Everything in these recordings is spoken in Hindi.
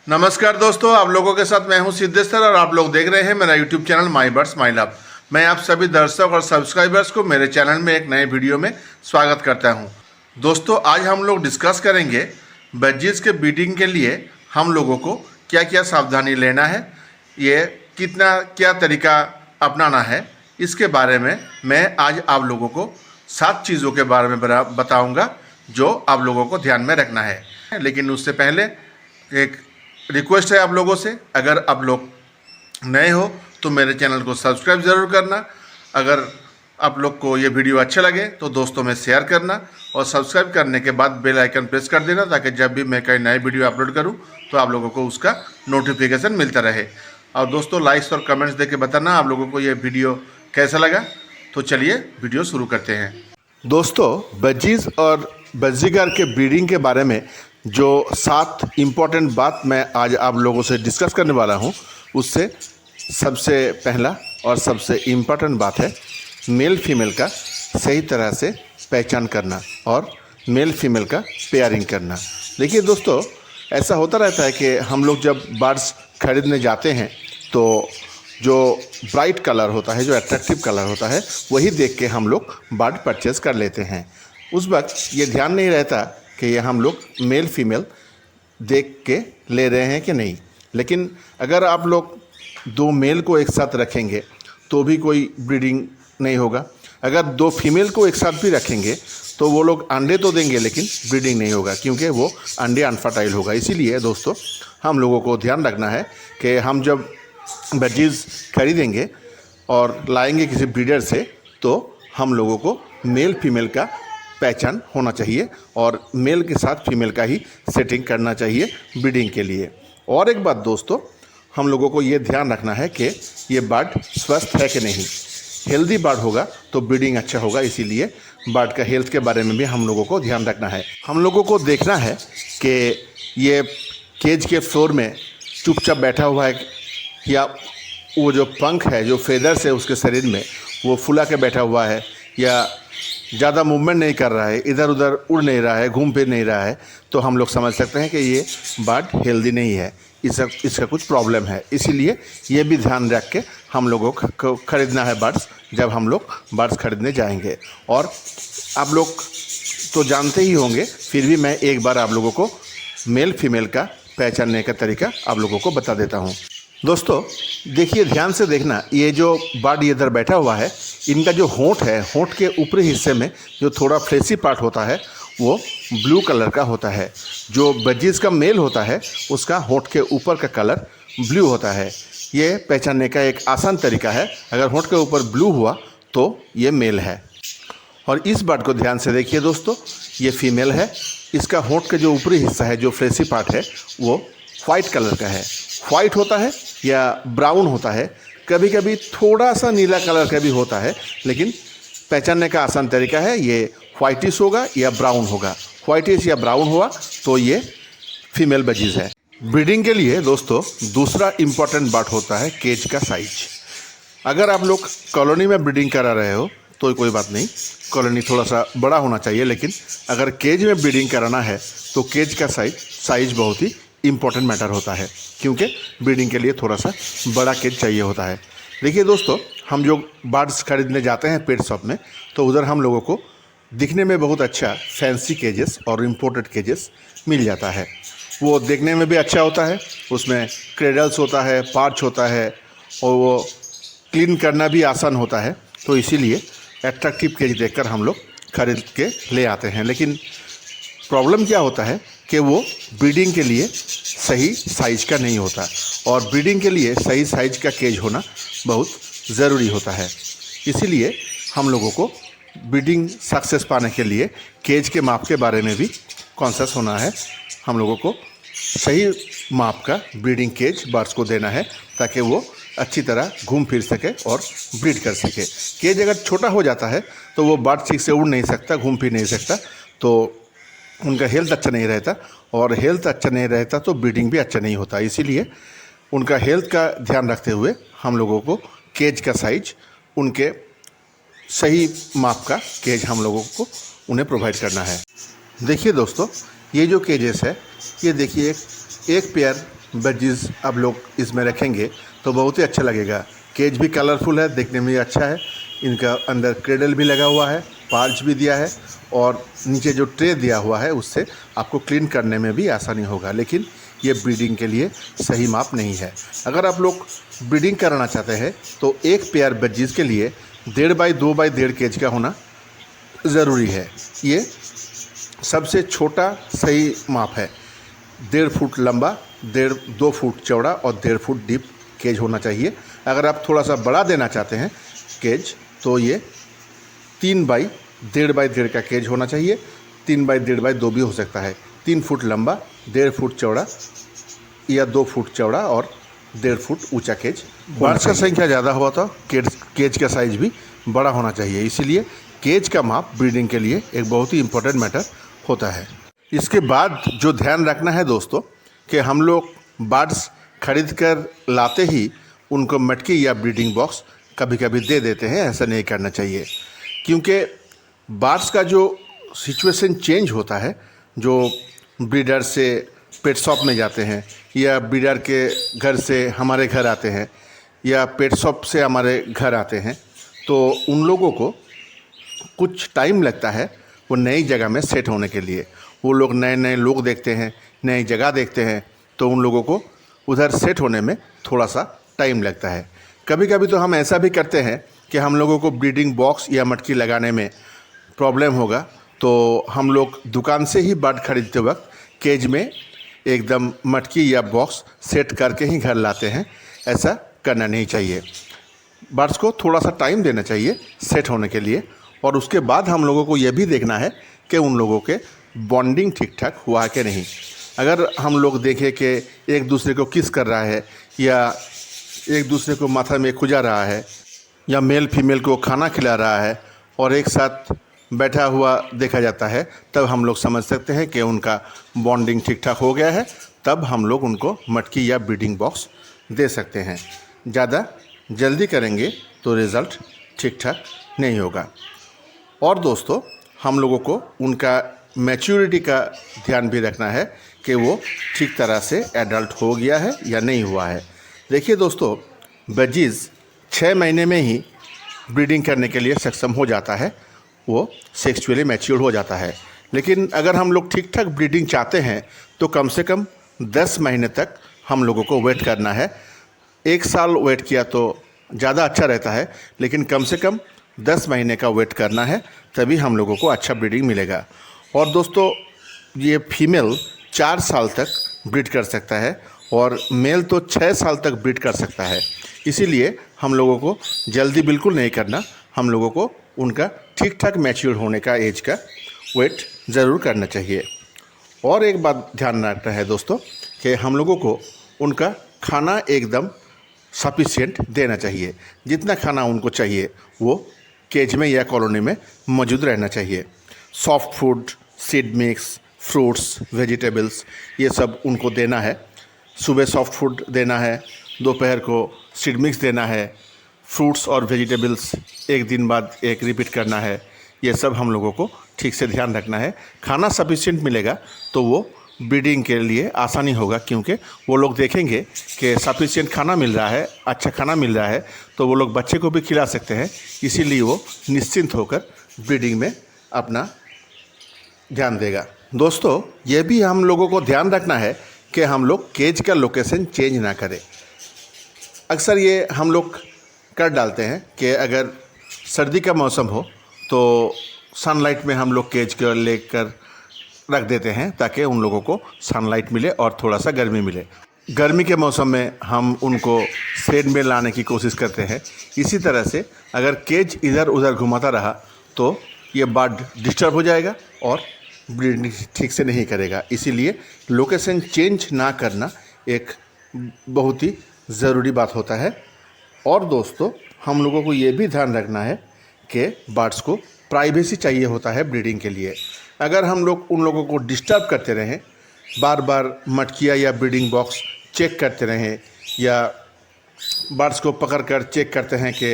नमस्कार दोस्तों, आप लोगों के साथ मैं हूं सिद्धेश्वर और आप लोग देख रहे हैं मेरा YouTube channel my birds my love. मैं आप सभी दर्शक और सब्सक्राइबर्स को मेरे चैनल में एक नए वीडियो में स्वागत करता हूं। दोस्तों, आज हम लोग डिस्कस करेंगे बजीज के ब्रीडिंग के लिए हम लोगों को क्या क्या सावधानी लेना है, ये क्या तरीका अपनाना है, इसके बारे में मैं आज आप लोगों को 7 चीज़ों के बारे में बताऊँगा जो आप लोगों को ध्यान में रखना है। लेकिन उससे पहले एक रिक्वेस्ट है आप लोगों से, अगर आप लोग नए हो तो मेरे चैनल को सब्सक्राइब ज़रूर करना। अगर आप लोग को ये वीडियो अच्छा लगे तो दोस्तों में शेयर करना और सब्सक्राइब करने के बाद बेल आइकन प्रेस कर देना, ताकि जब भी मैं कोई नए वीडियो अपलोड करूं तो आप लोगों को उसका नोटिफिकेशन मिलता रहे। और दोस्तों, लाइक्स और कमेंट्स देके बताना आप लोगों को ये वीडियो कैसा लगा। तो चलिए वीडियो शुरू करते हैं। दोस्तों, बजीज और बजीगर के ब्रीडिंग के बारे में जो 7 इम्पॉर्टेंट बात मैं आज आप लोगों से डिस्कस करने वाला हूं, उससे सबसे पहला और सबसे इम्पॉर्टेंट बात है मेल फीमेल का सही तरह से पहचान करना और मेल फीमेल का पेयरिंग करना। देखिए दोस्तों, ऐसा होता रहता है कि हम लोग जब बर्ड्स खरीदने जाते हैं तो जो ब्राइट कलर होता है, जो अट्रैक्टिव कलर होता है, वही देख के हम लोग बर्ड परचेज़ कर लेते हैं। उस वक्त ये ध्यान नहीं रहता कि ये हम लोग मेल फीमेल देख के ले रहे हैं कि नहीं। लेकिन अगर आप लोग 2 मेल को एक साथ रखेंगे तो भी कोई ब्रीडिंग नहीं होगा। अगर 2 फीमेल को एक साथ भी रखेंगे तो वो लोग अंडे तो देंगे लेकिन ब्रीडिंग नहीं होगा, क्योंकि वो अंडे अनफर्टाइल होगा। इसीलिए दोस्तों, हम लोगों को ध्यान रखना है कि हम जब बजीज खरीदेंगे और लाएंगे किसी ब्रीडर से, तो हम लोगों को मेल फीमेल का पहचान होना चाहिए और मेल के साथ फीमेल का ही सेटिंग करना चाहिए ब्रीडिंग के लिए। और एक बात दोस्तों, हम लोगों को ये ध्यान रखना है कि ये बर्ड स्वस्थ है कि नहीं। हेल्दी बर्ड होगा तो ब्रीडिंग अच्छा होगा, इसीलिए बर्ड का हेल्थ के बारे में भी हम लोगों को ध्यान रखना है। हम लोगों को देखना है कि ये केज के फ्लोर में चुपचाप बैठा हुआ है या वो जो पंख है, जो फेदर्स है उसके शरीर में, वो फुला के बैठा हुआ है या ज़्यादा मूवमेंट नहीं कर रहा है, इधर उधर उड़ नहीं रहा है, घूम फिर नहीं रहा है, तो हम लोग समझ सकते हैं कि ये बर्ड हेल्दी नहीं है, इसका कुछ प्रॉब्लम है। इसीलिए ये भी ध्यान रख के हम लोगों को खरीदना है बर्ड्स, जब हम लोग बर्ड्स खरीदने जाएंगे। और आप लोग तो जानते ही होंगे, फिर भी मैं एक बार आप लोगों को मेल फीमेल का पहचानने का तरीका आप लोगों को बता देता हूँ। दोस्तों देखिए, ध्यान से देखना, ये जो बर्ड इधर बैठा हुआ है, इनका जो होंठ है, होंठ के ऊपरी हिस्से में जो थोड़ा फ्लेसी पार्ट होता है वो ब्लू कलर का होता है। जो बजीज का मेल होता है उसका होंठ के ऊपर का कलर ब्लू होता है। ये पहचानने का एक आसान तरीका है, अगर होंठ के ऊपर ब्लू हुआ तो ये मेल है। और इस बर्ड को ध्यान से देखिए दोस्तों, ये फीमेल है। इसका होंठ का जो ऊपरी हिस्सा है, जो फ्लेसी पार्ट है, वो वाइट कलर का है। वाइट होता है या ब्राउन होता है, कभी कभी थोड़ा सा नीला कलर का भी होता है, लेकिन पहचानने का आसान तरीका है, ये वाइटिश होगा या ब्राउन होगा। वाइटिश या ब्राउन हुआ तो ये फीमेल बजीज है। ब्रीडिंग के लिए दोस्तों दूसरा इम्पॉर्टेंट बात होता है केज का साइज। अगर आप लोग कॉलोनी में ब्रीडिंग करा रहे हो तो कोई बात नहीं, कॉलोनी थोड़ा सा बड़ा होना चाहिए, लेकिन अगर केज में ब्रीडिंग कराना है तो केज का साइज बहुत ही इम्पॉर्टेंट मैटर होता है, क्योंकि ब्रीडिंग के लिए थोड़ा सा बड़ा केज चाहिए होता है। देखिए दोस्तों, हम जो बर्ड्स खरीदने जाते हैं पेट शॉप में, तो उधर हम लोगों को दिखने में बहुत अच्छा फैंसी केजेस और इम्पोर्टेड केजेस मिल जाता है। वो देखने में भी अच्छा होता है, उसमें क्रेडल्स होता है, पार्च होता है और वो क्लीन करना भी आसान होता है। तो इसीलिए एट्रैक्टिव केज देखकर हम लोग खरीद के ले आते हैं। लेकिन प्रॉब्लम क्या होता है कि वो ब्रीडिंग के लिए सही साइज का नहीं होता, और ब्रीडिंग के लिए सही साइज का केज होना बहुत ज़रूरी होता है। इसीलिए हम लोगों को ब्रीडिंग सक्सेस पाने के लिए केज के माप के बारे में भी कॉन्शियस होना है। हम लोगों को सही माप का ब्रीडिंग केज बर्ड्स को देना है, ताकि वो अच्छी तरह घूम फिर सके और ब्रीड कर सके। केज अगर छोटा हो जाता है तो वो बर्ड ठीक से उड़ नहीं सकता, घूम फिर नहीं सकता, तो उनका हेल्थ अच्छा नहीं रहता, और हेल्थ अच्छा नहीं रहता तो ब्रीडिंग भी अच्छा नहीं होता। इसीलिए उनका हेल्थ का ध्यान रखते हुए हम लोगों को केज का साइज, उनके सही माप का केज हम लोगों को उन्हें प्रोवाइड करना है। देखिए दोस्तों, ये जो केजेस है, ये देखिए एक पेयर बजीज आप लोग इसमें रखेंगे तो बहुत ही अच्छा लगेगा। केज भी कलरफुल है, देखने में भी अच्छा है। इनका अंदर क्रेडल भी लगा हुआ है, पार्च भी दिया है और नीचे जो ट्रे दिया हुआ है उससे आपको क्लीन करने में भी आसानी होगा। लेकिन ये ब्रीडिंग के लिए सही माप नहीं है। अगर आप लोग ब्रीडिंग कराना चाहते हैं तो एक पेयर बजीज के लिए 1.5 बाई 2 बाई 1.5 केज का होना ज़रूरी है। ये सबसे छोटा सही माप है। 1.5 फुट लंबा, 2 फुट चौड़ा और 1.5 फुट डीप केज होना चाहिए। अगर आप थोड़ा सा बड़ा देना चाहते हैं केज तो ये 3 बाई 1.5 बाई 1.5 का केज होना चाहिए। 3 बाई 1.5 बाई 2 भी हो सकता है। 3 फुट लंबा, 1.5 फुट चौड़ा या 2 फुट चौड़ा और 1.5 फुट ऊंचा केज। बर्ड्स का संख्या ज़्यादा हुआ तो केज का साइज भी बड़ा होना चाहिए। इसीलिए केज का माप ब्रीडिंग के लिए एक बहुत ही इम्पोर्टेंट मैटर होता है। इसके बाद जो ध्यान रखना है दोस्तों कि हम लोग बर्ड्स खरीद कर लाते ही उनको मटकी या ब्रीडिंग बॉक्स कभी कभी दे देते हैं। ऐसा नहीं करना चाहिए, क्योंकि बर्ड्स का जो सिचुएशन चेंज होता है, जो ब्रीडर से पेट शॉप में जाते हैं या ब्रीडर के घर से हमारे घर आते हैं या पेट शॉप से हमारे घर आते हैं, तो उन लोगों को कुछ टाइम लगता है वो नई जगह में सेट होने के लिए। वो लोग नए नए लोग देखते हैं, नई जगह देखते हैं, तो उन लोगों को उधर सेट होने में थोड़ा सा टाइम लगता है। कभी कभी तो हम ऐसा भी करते हैं कि हम लोगों को ब्रीडिंग बॉक्स या मटकी लगाने में प्रॉब्लम होगा तो हम लोग दुकान से ही बर्ड खरीदते वक्त केज में एकदम मटकी या बॉक्स सेट करके ही घर लाते हैं। ऐसा करना नहीं चाहिए। बर्ड्स को थोड़ा सा टाइम देना चाहिए सेट होने के लिए, और उसके बाद हम लोगों को यह भी देखना है कि उन लोगों के बॉन्डिंग ठीक ठाक हुआ है कि नहीं। अगर हम लोग देखें कि एक दूसरे को किस कर रहा है या एक दूसरे को माथा में खुजा रहा है या मेल फीमेल को खाना खिला रहा है और एक साथ बैठा हुआ देखा जाता है, तब हम लोग समझ सकते हैं कि उनका बॉन्डिंग ठीक ठाक हो गया है। तब हम लोग उनको मटकी या ब्रीडिंग बॉक्स दे सकते हैं। ज़्यादा जल्दी करेंगे तो रिज़ल्ट ठीक ठाक नहीं होगा। और दोस्तों, हम लोगों को उनका मैच्योरिटी का ध्यान भी रखना है कि वो ठीक तरह से एडल्ट हो गया है या नहीं हुआ है। देखिए दोस्तों, बजीज़ 6 महीने में ही ब्रीडिंग करने के लिए सक्षम हो जाता है, वो सेक्सुअली मैच्योर हो जाता है। लेकिन अगर हम लोग ठीक ठाक ब्रीडिंग चाहते हैं तो कम से कम 10 महीने तक हम लोगों को वेट करना है। 1 साल वेट किया तो ज़्यादा अच्छा रहता है, लेकिन कम से कम 10 महीने का वेट करना है, तभी हम लोगों को अच्छा ब्रीडिंग मिलेगा। और दोस्तों, ये फीमेल 4 साल तक ब्रीड कर सकता है और मेल तो 6 साल तक ब्रीड कर सकता है। इसीलिए हम लोगों को जल्दी बिल्कुल नहीं करना। हम लोगों को उनका ठीक ठाक मैच्योर होने का एज का वेट ज़रूर करना चाहिए। और एक बात ध्यान रखना है दोस्तों कि हम लोगों को उनका खाना एकदम सफिशिएंट देना चाहिए। जितना खाना उनको चाहिए वो केज में या कॉलोनी में मौजूद रहना चाहिए। Soft food, seed mix, fruits, vegetables, ये सब उनको देना है। सुबह सॉफ्ट फूड देना है, दोपहर को सीड मिक्स देना है, फ्रूट्स और वेजिटेबल्स एक दिन बाद एक रिपीट करना है। ये सब हम लोगों को ठीक से ध्यान रखना है। खाना सफिशिएंट मिलेगा तो वो ब्रीडिंग के लिए आसानी होगा, क्योंकि वो लोग देखेंगे कि सफिशिएंट खाना मिल रहा है, अच्छा खाना मिल रहा है, तो वो लोग बच्चे को भी खिला सकते हैं। इसीलिए वो निश्चिंत होकर ब्रीडिंग में अपना ध्यान देगा। दोस्तों, ये भी हम लोगों को ध्यान रखना है कि हम लोग केज का लोकेशन चेंज ना करें। अक्सर ये हम लोग कर डालते हैं कि अगर सर्दी का मौसम हो तो सनलाइट में हम लोग केज को लेकर रख देते हैं ताकि उन लोगों को सनलाइट मिले और थोड़ा सा गर्मी मिले। गर्मी के मौसम में हम उनको शेड में लाने की कोशिश करते हैं। इसी तरह से अगर केज इधर उधर घुमाता रहा तो ये बर्ड डिस्टर्ब हो जाएगा और ब्रीडिंग ठीक से नहीं करेगा। इसीलिए लोकेशन चेंज ना करना एक बहुत ही ज़रूरी बात होता है। और दोस्तों, हम लोगों को ये भी ध्यान रखना है कि बर्ड्स को प्राइवेसी चाहिए होता है ब्रीडिंग के लिए। अगर हम लोग उन लोगों को डिस्टर्ब करते रहें, बार बार मटकिया या ब्रीडिंग बॉक्स चेक करते रहें या बर्ड्स को पकड़ कर चेक करते हैं कि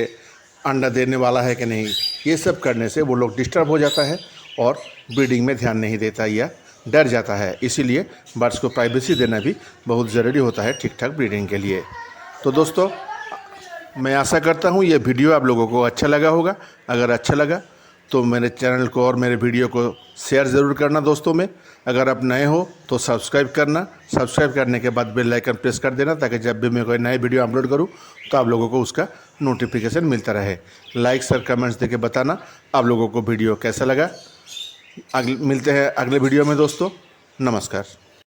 अंडा देने वाला है कि नहीं, ये सब करने से वो लोग डिस्टर्ब हो जाता है और ब्रीडिंग में ध्यान नहीं देता या डर जाता है। इसीलिए बर्ड्स को प्राइवेसी देना भी बहुत ज़रूरी होता है ठीक ठाक ब्रीडिंग के लिए। तो दोस्तों, मैं आशा करता हूँ ये वीडियो आप लोगों को अच्छा लगा होगा। अगर अच्छा लगा तो मेरे चैनल को और मेरे वीडियो को शेयर ज़रूर करना दोस्तों में। अगर आप नए हो तो सब्सक्राइब करना। सब्सक्राइब करने के बाद बेल आइकन प्रेस कर देना, ताकि जब भी मैं कोई नए वीडियो अपलोड करूं तो आप लोगों को उसका नोटिफिकेशन मिलता रहे। लाइक शेयर कमेंट्स देके बताना आप लोगों को वीडियो कैसा लगा। मिलते हैं अगले वीडियो में दोस्तों। नमस्कार।